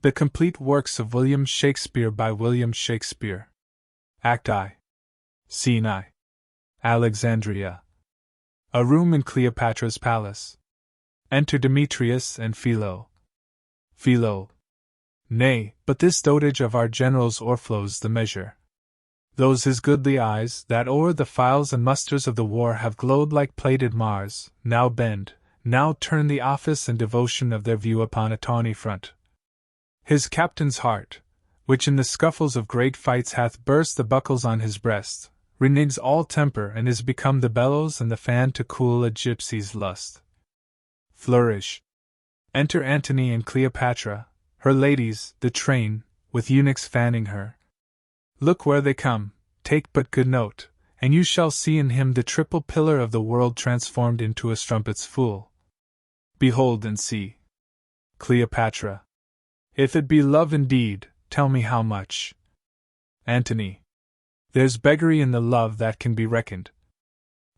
The Complete Works of William Shakespeare by William Shakespeare. Act I. Scene I. Alexandria. A room in Cleopatra's palace. Enter Demetrius and Philo. Philo. Nay, but this dotage of our general's o'erflows the measure. Those his goodly eyes, that o'er the files and musters of the war have glowed like plated Mars, now bend, now turn the office and devotion of their view upon a tawny front. His captain's heart, which in the scuffles of great fights hath burst the buckles on his breast, reneges all temper and is become the bellows and the fan to cool a gypsy's lust. Flourish. Enter Antony and Cleopatra, her ladies, the train, with eunuchs fanning her. Look where they come, take but good note, and you shall see in him the triple pillar of the world transformed into a strumpet's fool. Behold and see. Cleopatra. If it be love indeed, tell me how much. Antony. There's beggary in the love that can be reckoned.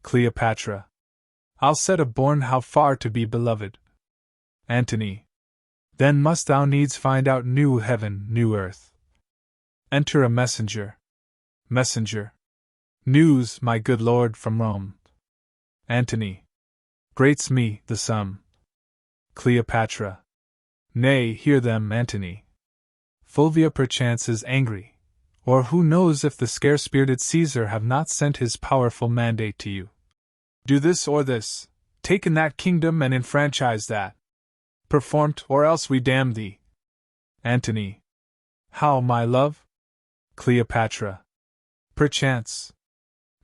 Cleopatra. I'll set a bourne how far to be beloved. Antony. Then must thou needs find out new heaven, new earth. Enter a messenger. Messenger. News, my good lord, from Rome. Antony. Great's me, the sum. Cleopatra. Nay, hear them, Antony. Fulvia perchance is angry, or who knows if the scarce-bearded Caesar have not sent his powerful mandate to you. Do this or this, take in that kingdom and enfranchise that. Perform't, or else we damn thee. Antony. How, my love? Cleopatra. Perchance.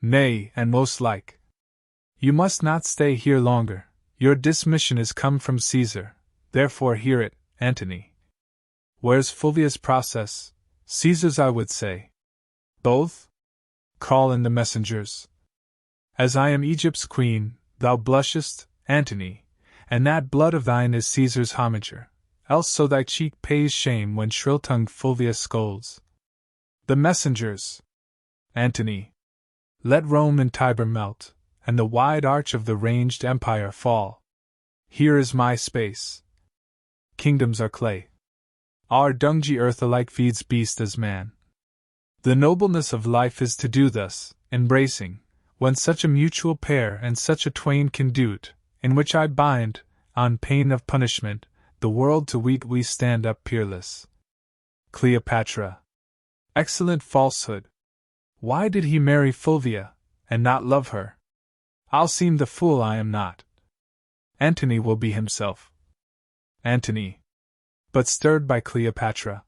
Nay, and most like. You must not stay here longer, your dismission is come from Caesar, therefore hear it, Antony. Where's Fulvia's process? Caesar's, I would say. Both? Call in the messengers. As I am Egypt's queen, thou blushest, Antony, and that blood of thine is Caesar's homager, else so thy cheek pays shame when shrill-tongued Fulvia scolds. The messengers. Antony. Let Rome and Tiber melt, and the wide arch of the ranged empire fall. Here is my space. Kingdoms are clay. Our dungy earth alike feeds beast as man. The nobleness of life is to do thus, embracing, when such a mutual pair and such a twain can do't, in which I bind, on pain of punishment, the world to weep we stand up peerless. Cleopatra. Excellent falsehood. Why did he marry Fulvia, and not love her? I'll seem the fool I am not. Antony will be himself. Antony. But stirred by Cleopatra.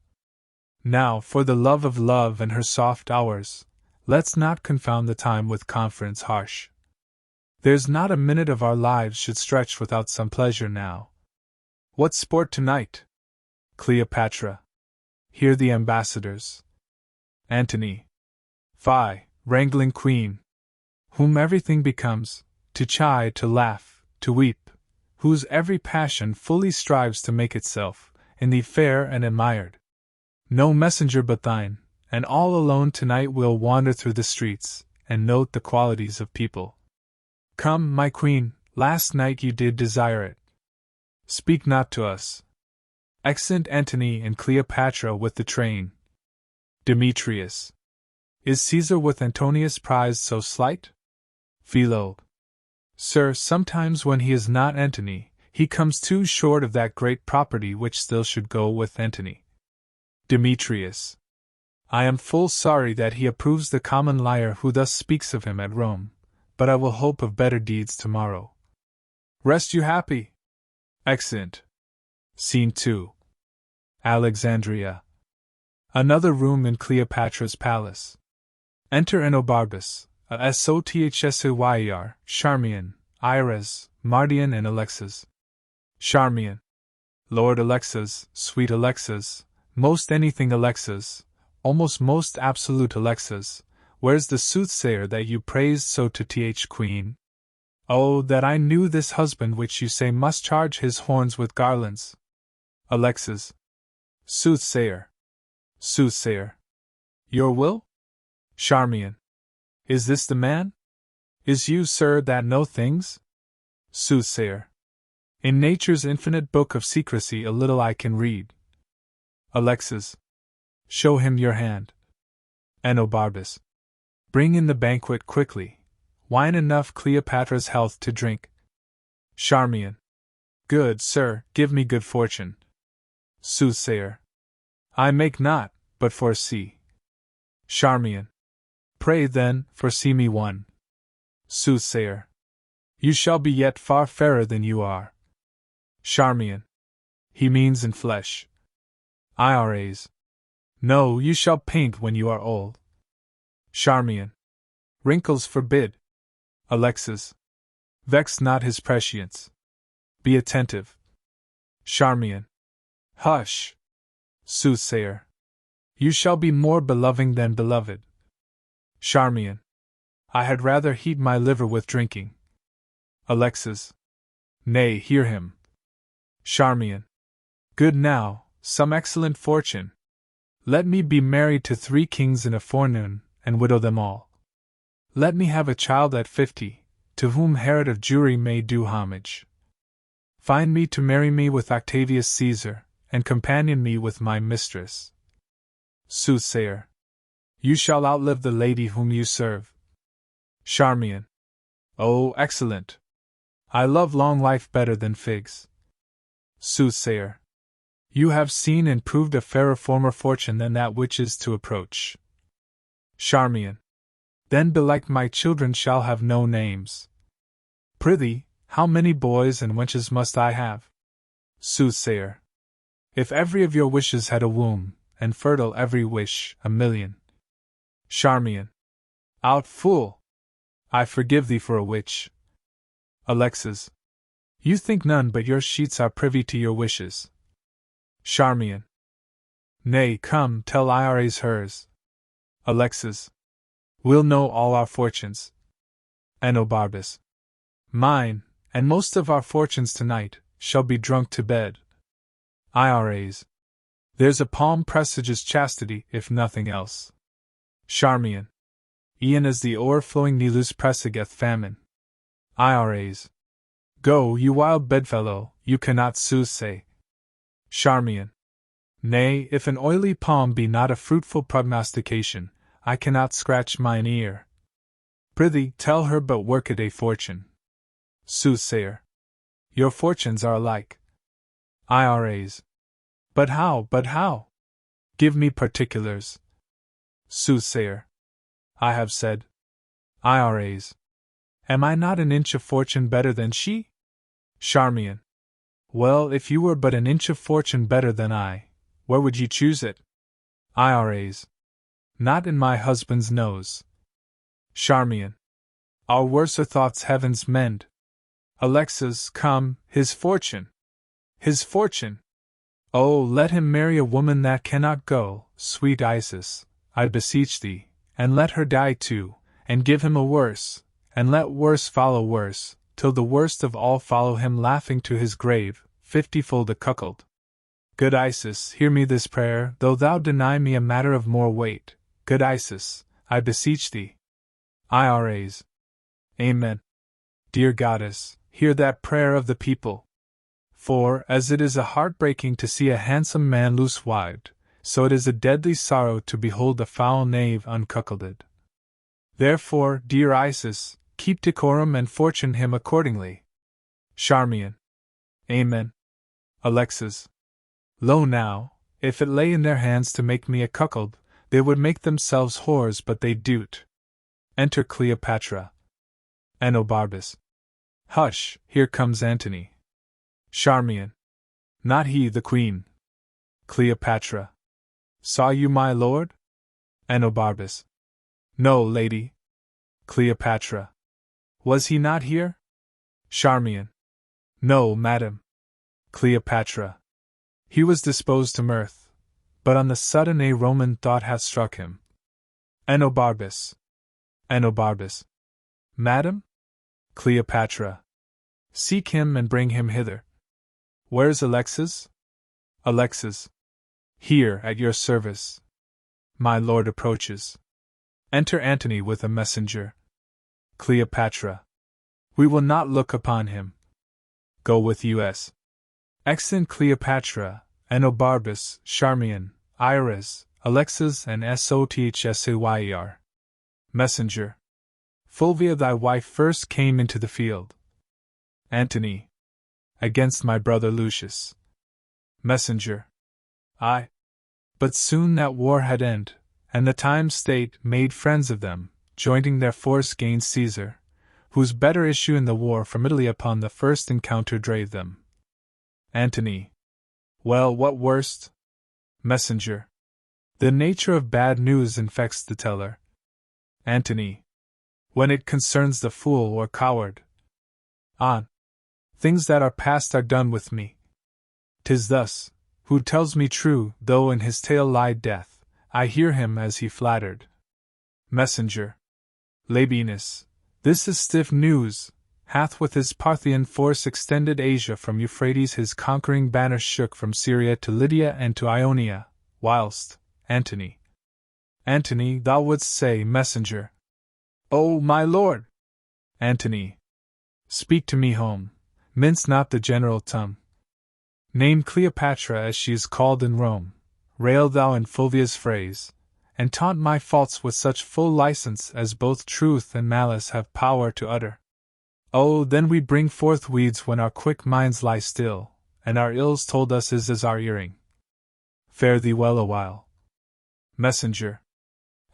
Now, for the love of love and her soft hours, let's not confound the time with conference harsh. There's not a minute of our lives should stretch without some pleasure now. What sport tonight? Cleopatra. Hear the ambassadors. Antony. Fie, wrangling queen, whom everything becomes, to chide, to laugh, to weep, whose every passion fully strives to make itself, in thee fair and admired. No messenger but thine, and all alone tonight we'll wander through the streets, and note the qualities of people. Come, my queen, last night you did desire it. Speak not to us. Exeunt Antony and Cleopatra with the train. Demetrius. Is Caesar with Antonius prized so slight? Philo. Sir, sometimes when he is not Antony, he comes too short of that great property which still should go with Antony. Demetrius. I am full sorry that he approves the common liar who thus speaks of him at Rome, but I will hope of better deeds tomorrow. Rest you happy. Exeunt. Scene 2. Alexandria. Another room in Cleopatra's palace. Enter Enobarbus, a Sothsyer, Charmian, Iris, Mardian, and Alexas. Charmian. Lord Alexas, sweet Alexas, most anything Alexas, almost most absolute Alexas, where's the soothsayer that you praised so to queen? Oh, that I knew this husband which you say must charge his horns with garlands. Alexas. Soothsayer. Soothsayer. Your will? Charmian. Is this the man? Is you, sir, that know things? Soothsayer. In nature's infinite book of secrecy a little I can read. Alexis. Show him your hand. Enobarbus. Bring in the banquet quickly. Wine enough Cleopatra's health to drink. Charmian. Good sir, give me good fortune. Soothsayer. I make not, but foresee. Charmian. Pray then, foresee me one. Soothsayer. You shall be yet far fairer than you are. Charmian. He means in flesh. IRAs. No, you shall paint when you are old. Charmian. Wrinkles forbid. Alexis. Vex not his prescience. Be attentive. Charmian. Hush. Soothsayer. You shall be more beloving than beloved. Charmian. I had rather heat my liver with drinking. Alexis. Nay, hear him. Charmian. Good now, some excellent fortune. Let me be married to 3 kings in a forenoon, and widow them all. Let me have a child at 50, to whom Herod of Jewry may do homage. Find me to marry me with Octavius Caesar, and companion me with my mistress. Soothsayer. You shall outlive the lady whom you serve. Charmian. Oh, excellent! I love long life better than figs. Soothsayer. You have seen and proved a fairer former fortune than that which is to approach. Charmian. Then belike my children shall have no names. Prithee, how many boys and wenches must I have? Soothsayer. If every of your wishes had a womb, and fertile every wish, 1,000,000. Charmian. Out, fool! I forgive thee for a witch. Alexis. You think none but your sheets are privy to your wishes. Charmian. Nay, come, tell Iris hers. Alexis. We'll know all our fortunes. Enobarbus. Mine, and most of our fortunes tonight, shall be drunk to bed. Iras. There's a palm presages chastity, if nothing else. Charmian. E'en as the o'erflowing Nilus presageth famine. Iras. Go, you wild bedfellow, you cannot soothsay. Charmian. Nay, if an oily palm be not a fruitful prognostication, I cannot scratch mine ear. Prithee, tell her but work it a fortune. Soothsayer. Your fortunes are alike. Iras. But how, but how? Give me particulars. Soothsayer. I have said. Iras. Am I not an inch of fortune better than she? Charmian. Well, if you were but an inch of fortune better than I, where would you choose it? Iras. Not in my husband's nose. Charmian. Our worser thoughts heavens mend. Alexis, come, his fortune. His fortune. Oh, let him marry a woman that cannot go, sweet Isis, I beseech thee, and let her die too, and give him a worse, and let worse follow worse, till the worst of all follow him laughing to his grave, 50-fold a cuckold. Good Isis, hear me this prayer, though thou deny me a matter of more weight. Good Isis, I beseech thee. Iras. Amen. Dear Goddess, hear that prayer of the people. For, as it is a heart-breaking to see a handsome man loose-wived, so it is a deadly sorrow to behold a foul knave uncuckolded. Therefore, dear Isis, keep decorum and fortune him accordingly. Charmian. Amen. Alexis. Lo now, if it lay in their hands to make me a cuckold, they would make themselves whores, but they do't. Enter Cleopatra. Enobarbus. Hush, here comes Antony. Charmian. Not he, the queen. Cleopatra. Saw you my lord? Enobarbus. No, lady. Cleopatra. Was he not here? Charmian. No, madam. Cleopatra. He was disposed to mirth, but on the sudden a Roman thought hath struck him. Enobarbus. Enobarbus. Madam? Cleopatra. Seek him and bring him hither. Where's Alexis? Alexis. Here, at your service. My lord approaches. Enter Antony with a messenger. Cleopatra. We will not look upon him. Go with us. Exeunt Cleopatra, Enobarbus, Charmian, Iris, Alexis, and Sothsayer. Messenger. Fulvia, thy wife first came into the field. Antony. Against my brother Lucius. Messenger. Aye. But soon that war had end, and the time state made friends of them, joining their force gainst Caesar, whose better issue in the war from Italy upon the first encounter drave them. Antony. Well, what worst? Messenger. The nature of bad news infects the teller. Antony. When it concerns the fool or coward. On. Things that are past are done with me. 'Tis thus, who tells me true, though in his tale lie death, I hear him as he flattered. Messenger. Labienus, this is stiff news, hath with his Parthian force extended Asia from Euphrates, his conquering banner shook from Syria to Lydia and to Ionia, whilst, Antony. Antony, thou wouldst say, messenger. O my lord! Antony. Speak to me home, mince not the general tongue. Name Cleopatra as she is called in Rome, rail thou in Fulvia's phrase, and taunt my faults with such full license as both truth and malice have power to utter. Oh, then we bring forth weeds when our quick minds lie still, and our ills told us is as our earring. Fare thee well awhile. Messenger.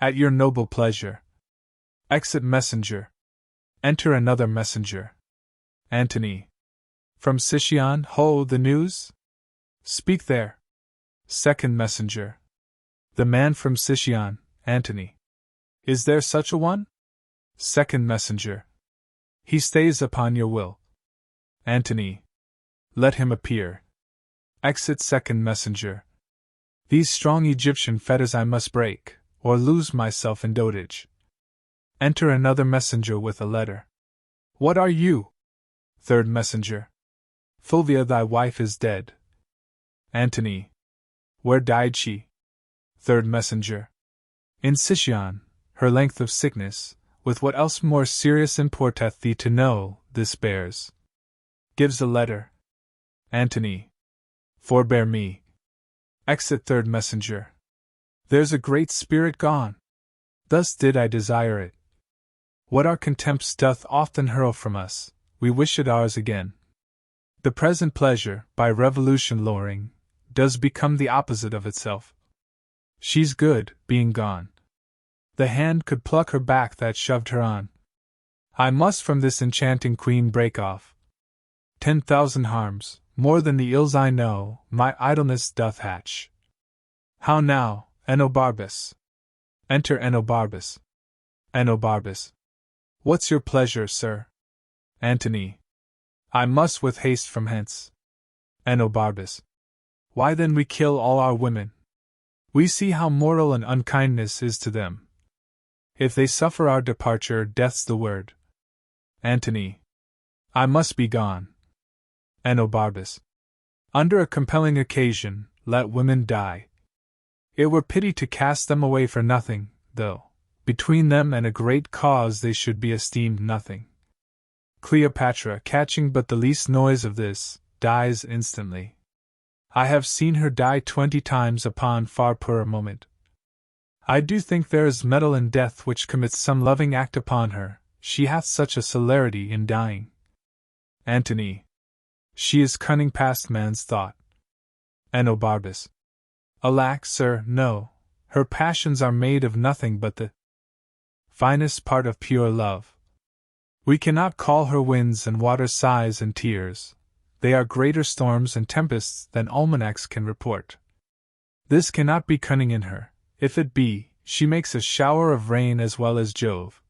At your noble pleasure. Exit messenger. Enter another messenger. Antony. From Sicyon, ho, the news? Speak there. Second messenger. The man from Sicyon, Antony. Is there such a one? Second messenger. He stays upon your will. Antony. Let him appear. Exit second messenger. These strong Egyptian fetters I must break, or lose myself in dotage. Enter another messenger with a letter. What are you? Third messenger. Fulvia, thy wife is dead. Antony. Where died she? Third messenger. In Sicyon, her length of sickness, with what else more serious importeth thee to know, this bears. Gives a letter. Antony. Forbear me. Exit third messenger. There's a great spirit gone. Thus did I desire it. What our contempts doth often hurl from us, we wish it ours again. The present pleasure, by revolution lowering, does become the opposite of itself. She's good, being gone. The hand could pluck her back that shoved her on. I must from this enchanting queen break off. 10,000 harms, more than the ills I know, my idleness doth hatch. How now, Enobarbus? Enter Enobarbus. Enobarbus. What's your pleasure, sir? Antony. I must with haste from hence. Enobarbus. Why then we kill all our women? We see how mortal an unkindness is to them. If they suffer our departure, death's the word. Antony. I must be gone. Enobarbus. Under a compelling occasion, let women die. It were pity to cast them away for nothing, though, between them and a great cause they should be esteemed nothing. Cleopatra, catching but the least noise of this, dies instantly. I have seen her die 20 times upon far poorer moment. I do think there is metal in death which commits some loving act upon her, she hath such a celerity in dying. Antony. She is cunning past man's thought. Enobarbus. Alack, sir, no, her passions are made of nothing but the finest part of pure love. We cannot call her winds and water sighs and tears, they are greater storms and tempests than almanacs can report. This cannot be cunning in her, if it be, she makes a shower of rain as well as Jove.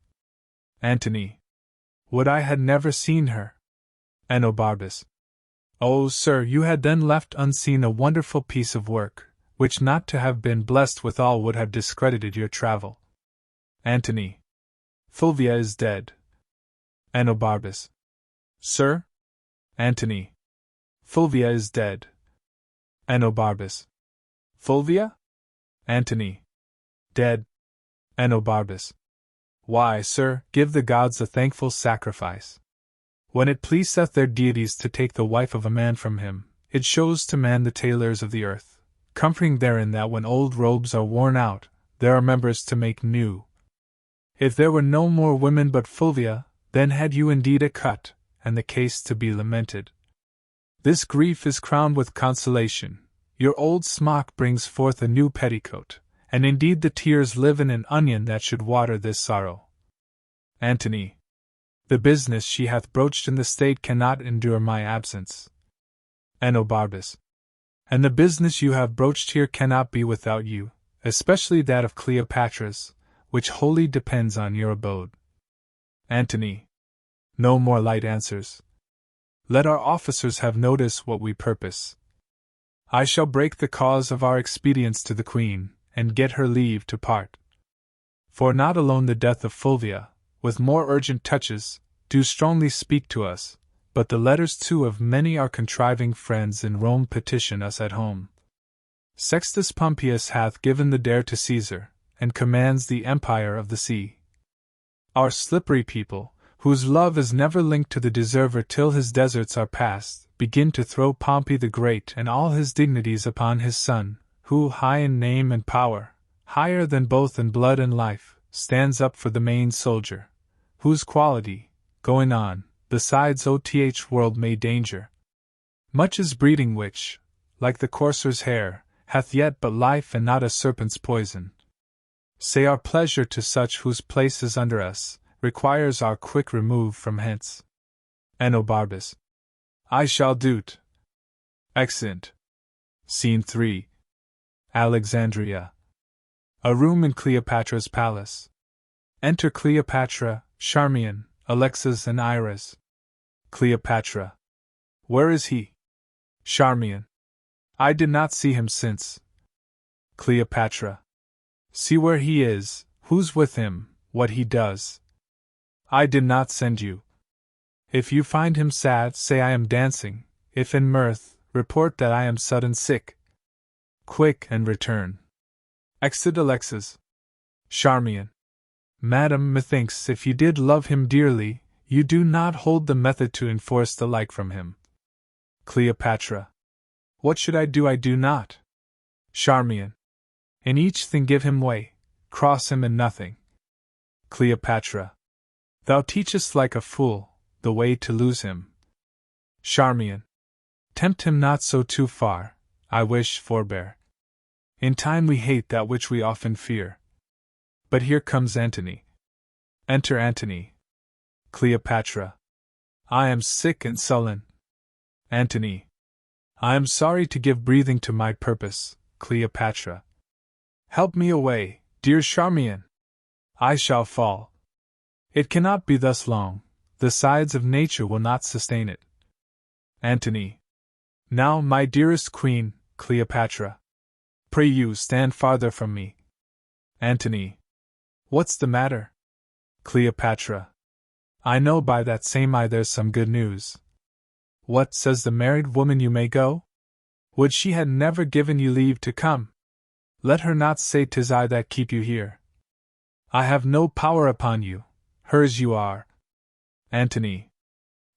Antony. Would I had never seen her! Enobarbus. Oh, sir, you had then left unseen a wonderful piece of work, which not to have been blessed withal would have discredited your travel. Antony. Fulvia is dead. Enobarbus. Sir? Antony. Fulvia is dead. Enobarbus. Fulvia? Antony. Dead. Enobarbus. Why, sir, give the gods a thankful sacrifice. When it pleaseth their deities to take the wife of a man from him, it shows to man the tailors of the earth, comforting therein that when old robes are worn out, there are members to make new. If there were no more women but Fulvia, then had you indeed a cut, and the case to be lamented. This grief is crowned with consolation. Your old smock brings forth a new petticoat, and indeed the tears live in an onion that should water this sorrow. Antony. The business she hath broached in the state cannot endure my absence. Enobarbus. And the business you have broached here cannot be without you, especially that of Cleopatra's, which wholly depends on your abode. Antony. No more light answers. Let our officers have notice what we purpose. I shall break the cause of our expedience to the Queen, and get her leave to part. For not alone the death of Fulvia, with more urgent touches, do strongly speak to us, but the letters too of many our contriving friends in Rome petition us at home. Sextus Pompeius hath given the dare to Caesar, and commands the empire of the sea. Our slippery people, whose love is never linked to the deserver till his deserts are past, begin to throw Pompey the Great and all his dignities upon his son, who, high in name and power, higher than both in blood and life, stands up for the main soldier, whose quality, going on, besides world may danger. Much is breeding which, like the courser's hair, hath yet but life and not a serpent's poison. Say our pleasure to such whose place is under us, requires our quick remove from hence. Enobarbus. I shall do't. Exeunt. Scene 3. Alexandria. A room in Cleopatra's palace. Enter Cleopatra, Charmian, Alexis and Iris. Cleopatra. Where is he? Charmian. I did not see him since. Cleopatra. See where he is, who's with him, what he does. I did not send you. If you find him sad, say I am dancing, if in mirth, report that I am sudden sick. Quick and return. Exit Alexis. Charmian. Madam, methinks if you did love him dearly, you do not hold the method to enforce the like from him. Cleopatra. What should I do? I do not. Charmian. In each thing give him way, cross him in nothing. Cleopatra. Thou teachest like a fool, the way to lose him. Charmian. Tempt him not so too far, I wish forbear. In time we hate that which we often fear. But here comes Antony. Enter Antony. Cleopatra. I am sick and sullen. Antony. I am sorry to give breathing to my purpose, Cleopatra. Help me away, dear Charmian. I shall fall. It cannot be thus long, the sides of nature will not sustain it. Antony. Now, my dearest queen, Cleopatra. Pray you stand farther from me. Antony. What's the matter? Cleopatra. I know by that same eye there's some good news. What says the married woman, you may go? Would she had never given you leave to come. Let her not say 'tis I that keep you here. I have no power upon you, hers you are. Antony.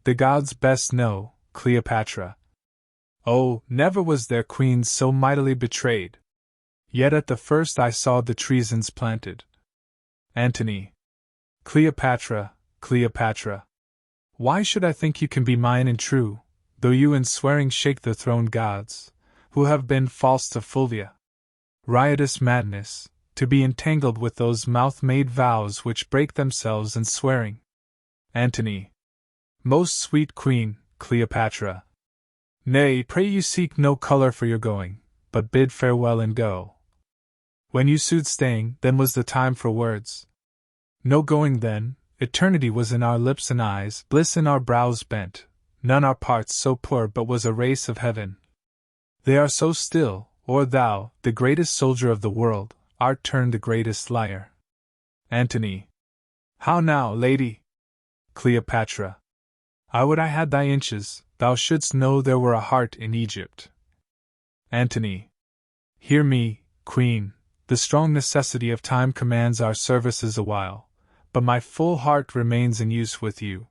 The gods best know, Cleopatra. Oh, never was there queen so mightily betrayed. Yet at the first I saw the treasons planted. Antony. Cleopatra, Cleopatra. Why should I think you can be mine and true, though you in swearing shake the throned gods, who have been false to Fulvia? Riotous madness, to be entangled with those mouth-made vows which break themselves in swearing. Antony. Most sweet queen, Cleopatra. Nay, pray you seek no color for your going, but bid farewell and go. When you sued staying, then was the time for words. No going then, eternity was in our lips and eyes, bliss in our brows bent, none our parts so poor but was a race of heaven. They are so still, or thou, the greatest soldier of the world, art turned the greatest liar. Antony. How now, lady? Cleopatra. I would I had thy inches, thou shouldst know there were a heart in Egypt. Antony. Hear me, queen, the strong necessity of time commands our services awhile, but my full heart remains in use with you.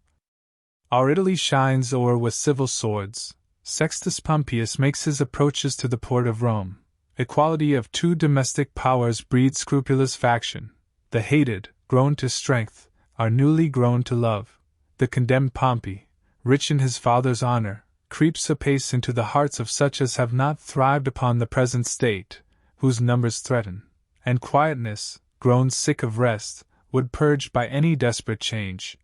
Our Italy shines o'er with civil swords, Sextus Pompeius makes his approaches to the port of Rome. Equality of two domestic powers breeds scrupulous faction. The hated, grown to strength, are newly grown to love. The condemned Pompey, rich in his father's honor, creeps apace into the hearts of such as have not thrived upon the present state, whose numbers threaten, and quietness, grown sick of rest, would purge by any desperate change.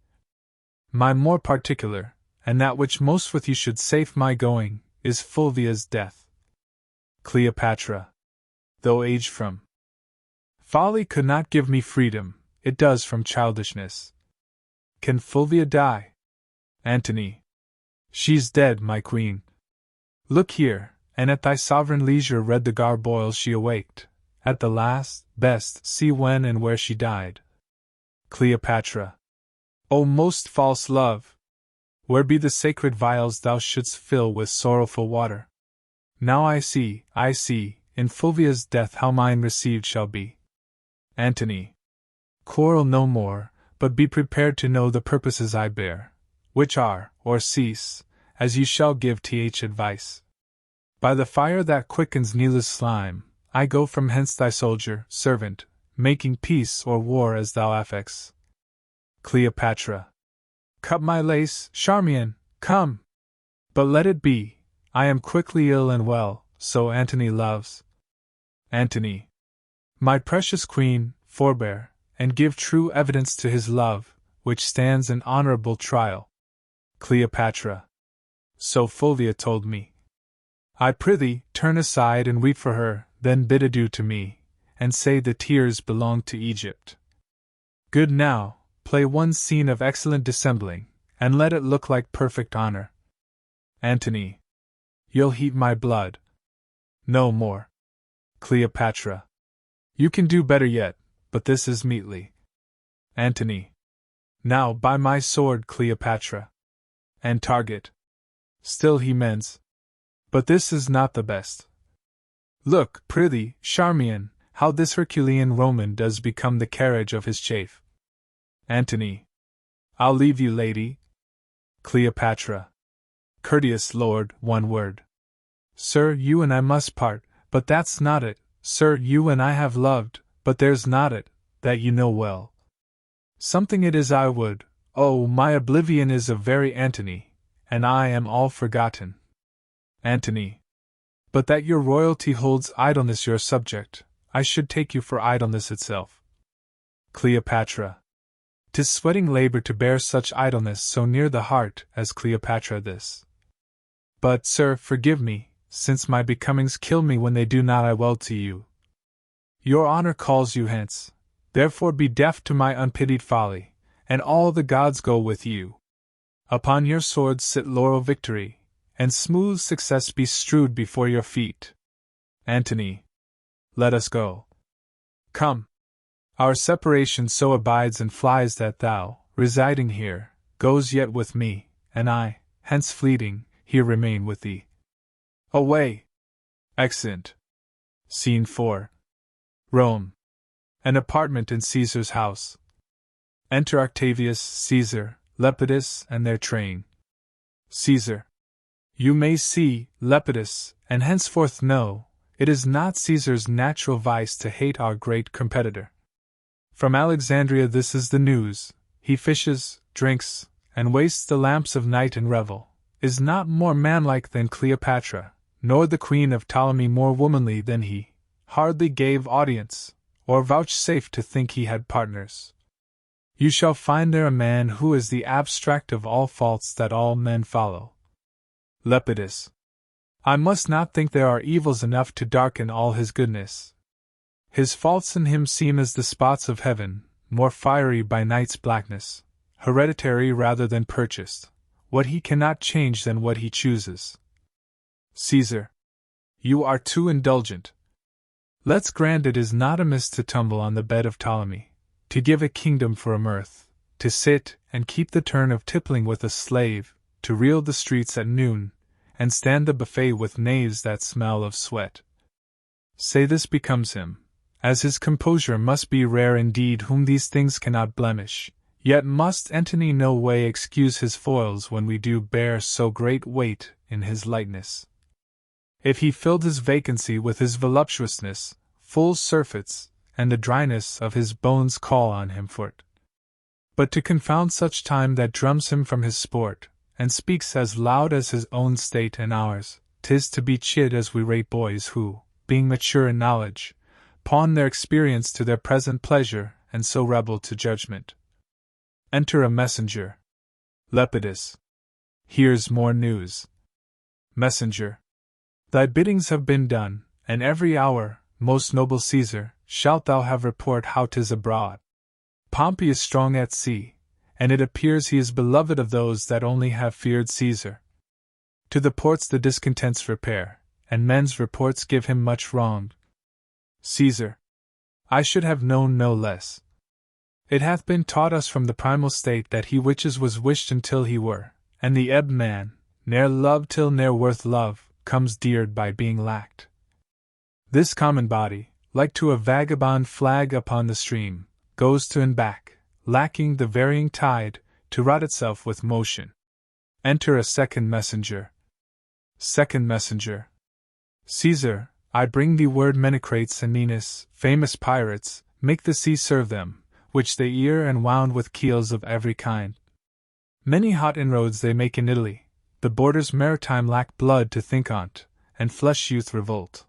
My more particular, and that which most with you should safe my going, is Fulvia's death. Cleopatra. Though aged from folly could not give me freedom, it does from childishness. Can Fulvia die? Antony. She's dead, my queen. Look here, and at thy sovereign leisure read the garboils she awaked. At the last, best, see when and where she died. Cleopatra. O most false love! Where be the sacred vials thou shouldst fill with sorrowful water? Now I see, in Fulvia's death how mine received shall be. Antony. Quarrel no more, but be prepared to know the purposes I bear, which are, or cease, as you shall give th advice. By the fire that quickens Neela's slime, I go from hence thy soldier, servant, making peace or war as thou affects. Cleopatra. Cut my lace, Charmian, come! But let it be, I am quickly ill and well, so Antony loves. Antony. My precious queen, forbear, and give true evidence to his love, which stands an honorable trial. Cleopatra. So Fulvia told me. I prithee, turn aside and weep for her, then bid adieu to me, and say the tears belong to Egypt. Good now, play one scene of excellent dissembling, and let it look like perfect honor. Antony. You'll heat my blood. No more. Cleopatra. You can do better yet, but this is meetly. Antony. Now by my sword, Cleopatra. And target. Still he mends. But this is not the best. Look, prithee, Charmian, how this Herculean Roman does become the carriage of his chafe. Antony. I'll leave you, lady. Cleopatra. Courteous lord, one word. Sir, you and I must part, but that's not it. Sir, you and I have loved, but there's not it, that you know well. Something it is I would, oh, my oblivion is of very Antony, and I am all forgotten. Antony. But that your royalty holds idleness your subject, I should take you for idleness itself. Cleopatra. 'Tis sweating labor to bear such idleness so near the heart as Cleopatra this. But, sir, forgive me, since my becomings kill me when they do not I well to you. Your honor calls you hence, therefore be deaf to my unpitied folly, and all the gods go with you. Upon your swords sit laurel victory, and smooth success be strewed before your feet. Antony. Let us go. Come. Our separation so abides and flies that thou, residing here, goes yet with me, and I, hence fleeting, here remain with thee. Away! Exeunt. Scene 4. Rome. An apartment in Caesar's house. Enter Octavius, Caesar, Lepidus, and their train. Caesar. You may see, Lepidus, and henceforth know, it is not Caesar's natural vice to hate our great competitor. From Alexandria this is the news: he fishes, drinks, and wastes the lamps of night in revel, is not more manlike than Cleopatra, nor the queen of Ptolemy more womanly than he, hardly gave audience, or vouchsafed to think he had partners. You shall find there a man who is the abstract of all faults that all men follow. Lepidus. I must not think there are evils enough to darken all his goodness. His faults in him seem as the spots of heaven, more fiery by night's blackness, hereditary rather than purchased, what he cannot change than what he chooses. Caesar. You are too indulgent. Let's grant it is not amiss to tumble on the bed of Ptolemy, to give a kingdom for a mirth, to sit and keep the turn of tippling with a slave, to reel the streets at noon, and stand the buffet with knaves that smell of sweat. Say this becomes him, as his composure must be rare indeed whom these things cannot blemish, Yet must Antony no way excuse his foils when we do bear so great weight in his lightness. If he filled his vacancy with his voluptuousness, full surfeits, and the dryness of his bones call on him for't. But to confound such time that drums him from his sport, and speaks as loud as his own state and ours, 'tis to be chid as we rate boys who, being mature in knowledge, pawn their experience to their present pleasure, and so rebel to judgment. Enter a messenger. Lepidus. Here's more news. Messenger. Thy biddings have been done, and every hour, most noble Caesar, shalt thou have report how 'tis abroad. Pompey is strong at sea, and it appears he is beloved of those that only have feared Caesar. To the ports the discontents repair, and men's reports give him much wrong. Caesar. I should have known no less. It hath been taught us from the primal state that he whiches was wished until he were, and the ebb man, ne'er loved till ne'er worth love, comes deared by being lacked. This common body, like to a vagabond flag upon the stream, goes to and back, lacking the varying tide, to rot itself with motion. Enter a second messenger. Second messenger. Caesar, I bring thee word Menecrates and Ninus, famous pirates, make the sea serve them, which they ear and wound with keels of every kind. Many hot inroads they make in Italy, the borders maritime lack blood to think on't, and flesh youth revolt.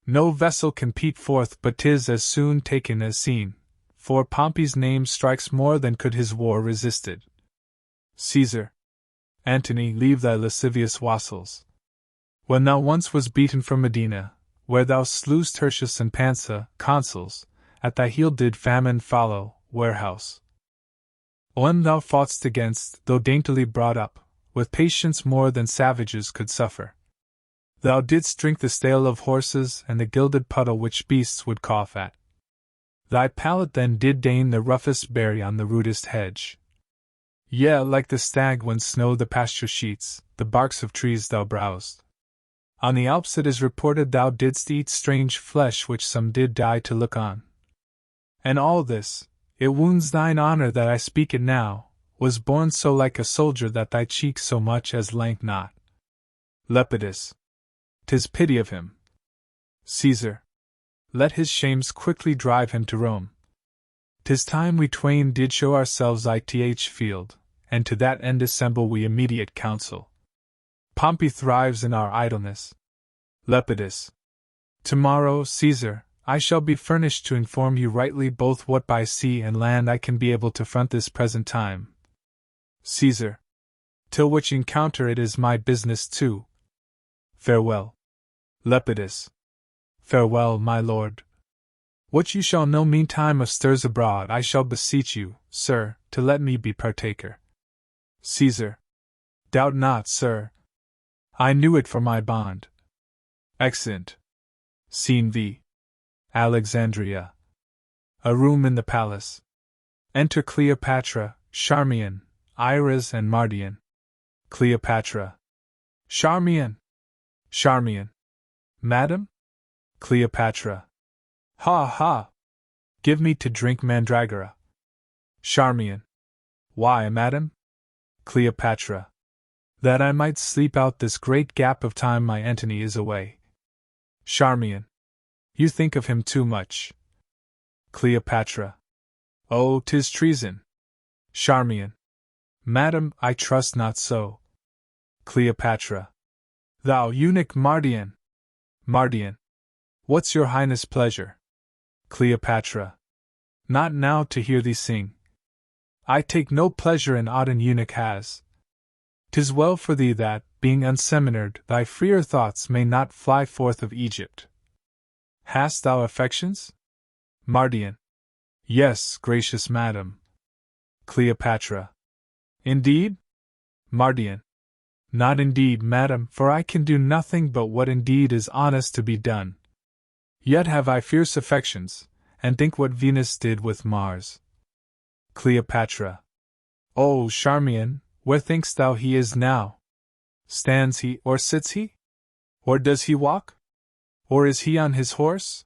No vessel can peep forth but 'tis as soon taken as seen, for Pompey's name strikes more than could his war resisted. Caesar. Antony, leave thy lascivious wassels. When thou once was beaten from Medina, where thou slewest Tertius and Pansa, consuls, at thy heel did famine follow, warehouse. When thou fought'st against, though daintily brought up, with patience more than savages could suffer. Thou didst drink the stale of horses and the gilded puddle which beasts would cough at. Thy palate then did deign the roughest berry on the rudest hedge. Yea, like the stag when snow the pasture sheets, the barks of trees thou browsed. On the Alps it is reported thou didst eat strange flesh which some did die to look on. And all this, it wounds thine honor that I speak it now, was born so like a soldier that thy cheek so much as lanked not. Lepidus. 'Tis pity of him. Caesar. Let his shames quickly drive him to Rome. 'Tis time we twain did show ourselves ith field, and to that end assemble we immediate council. Pompey thrives in our idleness. Lepidus. Tomorrow, Caesar, I shall be furnished to inform you rightly both what by sea and land I can be able to front this present time. Caesar. Till which encounter it is my business to. Farewell. Lepidus. Farewell, my lord. What you shall know meantime of stirs abroad I shall beseech you, sir, to let me be partaker. Caesar. Doubt not, sir. I knew it for my bond. Exeunt. Scene V. Alexandria. A room in the palace. Enter Cleopatra, Charmian, Iris and Mardian. Cleopatra. Charmian. Charmian. Madam? Cleopatra. Ha ha! Give me to drink mandragora. Charmian. Why, madam? Cleopatra. That I might sleep out this great gap of time my Antony is away. Charmian. You think of him too much. Cleopatra. Oh, 'tis treason. Charmian. Madam, I trust not so. Cleopatra. Thou eunuch Mardian! Mardian. What's your highness' pleasure? Cleopatra. Not now to hear thee sing. I take no pleasure in aught an eunuch has. 'Tis well for thee that, being unseminared, thy freer thoughts may not fly forth of Egypt. Hast thou affections? Mardian. Yes, gracious madam. Cleopatra. Indeed? Mardian. Not indeed, madam, for I can do nothing but what indeed is honest to be done. Yet have I fierce affections, and think what Venus did with Mars. Cleopatra. Oh, Charmian, where thinkst thou he is now? Stands he, or sits he? Or does he walk? Or is he on his horse?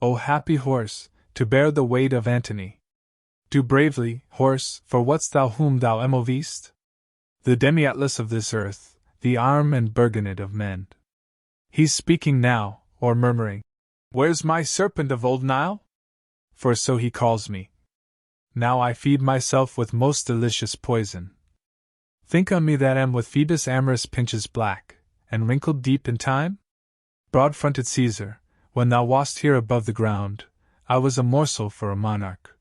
O happy horse, to bear the weight of Antony! Do bravely, horse, for what's thou whom thou emovest? The demi-atlas of this earth, the arm and burgonet of men. He's speaking now, or murmuring, "Where's my serpent of old Nile?" For so he calls me. Now I feed myself with most delicious poison. Think on me that am with Phoebus amorous pinches black, and wrinkled deep in time? Broad-fronted Caesar, when thou wast here above the ground, I was a morsel for a monarch.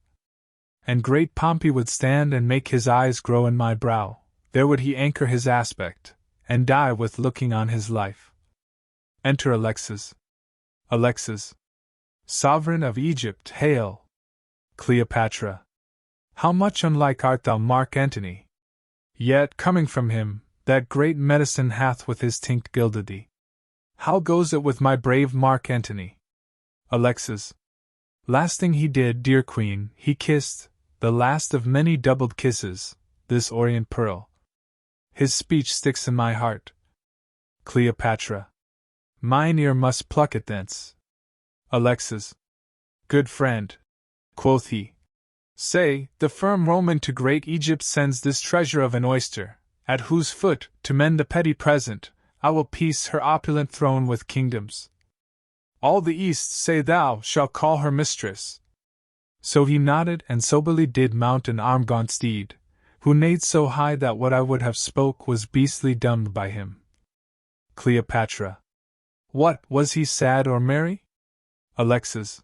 And great Pompey would stand and make his eyes grow in my brow, there would he anchor his aspect, and die with looking on his life. Enter Alexis. Alexis, sovereign of Egypt, hail! Cleopatra. How much unlike art thou Mark Antony! Yet, coming from him, that great medicine hath with his tinct gilded thee. How goes it with my brave Mark Antony? Alexis. Last thing he did, dear queen, he kissed, the last of many doubled kisses, this orient pearl. His speech sticks in my heart. Cleopatra. Mine ear must pluck it thence. Alexis. Good friend, quoth he. Say, the firm Roman to great Egypt sends this treasure of an oyster, at whose foot, to mend the petty present, I will piece her opulent throne with kingdoms. All the East, say thou, shall call her mistress. So he nodded and soberly did mount an arm-gaunt steed, who neighed so high that what I would have spoke was beastly dumbed by him. Cleopatra. What, was he sad or merry? Alexis.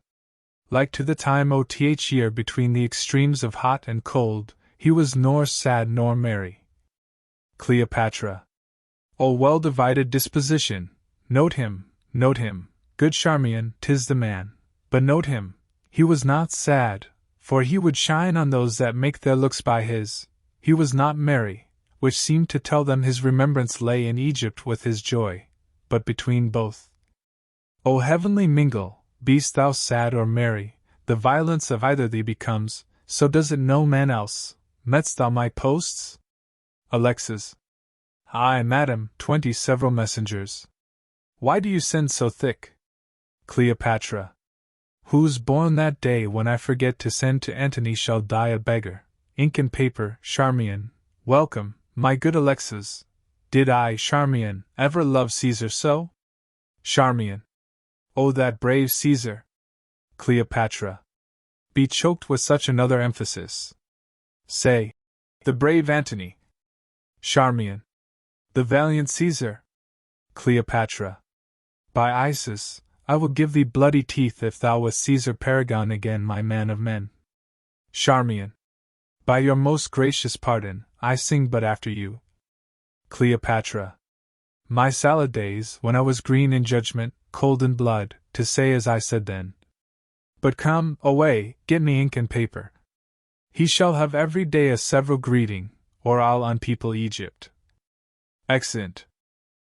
Like to the time oth year between the extremes of hot and cold, he was nor sad nor merry. Cleopatra. O well-divided disposition, note him, good Charmian, 'tis the man, but note him, he was not sad, for he would shine on those that make their looks by his, he was not merry, which seemed to tell them his remembrance lay in Egypt with his joy, but between both. O heavenly mingle, be'st thou sad or merry, the violence of either thee becomes, so does it no man else. Metst thou my posts? Alexis. Aye, madam, 20 several messengers. Why do you send so thick? Cleopatra. Who's born that day when I forget to send to Antony shall die a beggar. Ink and paper, Charmian. Welcome, my good Alexis. Did I, Charmian, ever love Caesar so? Charmian. Oh, that brave Caesar! Cleopatra. Be choked with such another emphasis. Say, the brave Antony. Charmian. The valiant Caesar. Cleopatra. By Isis, I will give thee bloody teeth if thou with Caesar paragon again, my man of men. Charmian. By your most gracious pardon, I sing but after you. Cleopatra. My salad days, when I was green in judgment, cold in blood, to say as I said then. But come, away, get me ink and paper. He shall have every day a several greeting, or I'll unpeople Egypt. Exeunt.